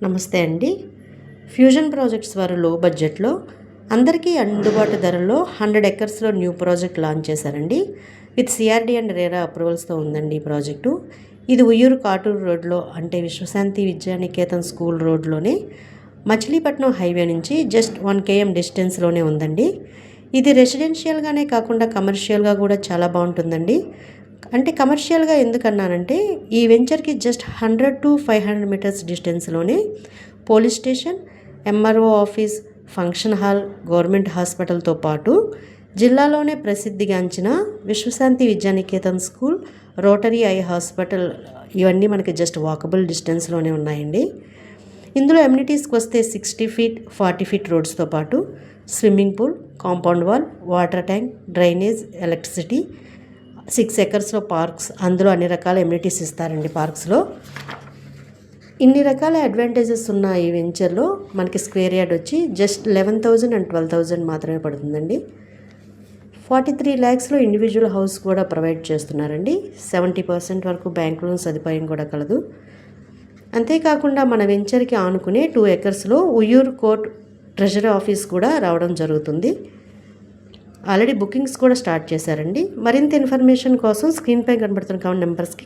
నమస్తే అండి. Fusion projects వారు లో బడ్జెట్లో అందరికీ అందుబాటు ధరల్లో 100 ఎకర్స్లో న్యూ ప్రాజెక్ట్ లాంచ్ చేశారండి. విత్ సిఆర్డి అండ్ రేరా అప్రూవల్స్తో ఉందండి ఈ ప్రాజెక్టు. ఇది ఉయ్యూరు కాటూరు రోడ్లో అంటే విశ్వశాంతి విద్యానికేతన్ స్కూల్ రోడ్లోనే మచిలీపట్నం హైవే నుంచి జస్ట్ 1 km డిస్టెన్స్లోనే ఉందండి. ఇది రెసిడెన్షియల్గానే కాకుండా కమర్షియల్గా కూడా చాలా బాగుంటుందండి. అంటే కమర్షియల్గా ఎందుకన్నానంటే ఈ వెంచర్కి జస్ట్ 100 to 500 మీటర్స్ డిస్టెన్స్లోనే police station, MRO office, function hall, government హాస్పిటల్తో పాటు జిల్లాలోనే ప్రసిద్ధిగాంచిన Vishwashanti Vidyaniketan school, rotary eye hospital ఇవన్నీ మనకి జస్ట్ వాకబుల్ డిస్టెన్స్లోనే ఉన్నాయండి. ఇందులో ఎమ్యూనిటీస్కి వస్తే 60 feet 40 feet రోడ్స్తో పాటు swimming pool, compound wall, water tank, drainage, electricity, 6 ఎకర్స్లో పార్క్స్, అందులో అన్ని రకాల ఎమ్యూనిటీస్ ఇస్తారండి పార్క్స్లో. ఇన్ని రకాల అడ్వాంటేజెస్ ఉన్న ఈ వెంచర్లో మనకి స్క్వేర్ యార్డ్ వచ్చి జస్ట్ 11,000 and 12,000 మాత్రమే పడుతుందండి. 43 lakhsలో ఇండివిజువల్ హౌస్ కూడా ప్రొవైడ్ చేస్తున్నారండి. 70% వరకు బ్యాంక్ లోన్ సదుపాయం కూడా కలదు. అంతేకాకుండా మన వెంచర్కి ఆనుకునే 2 ఎకర్స్లో ఉయ్యూరు కోర్ట్ ట్రెజరీ ఆఫీస్ కూడా రావడం జరుగుతుంది. ఆల్రెడీ బుకింగ్స్ కూడా స్టార్ట్ చేశారండి. మరింత ఇన్ఫర్మేషన్ కోసం స్క్రీన్పై కనబడుతున్న నెంబర్స్కి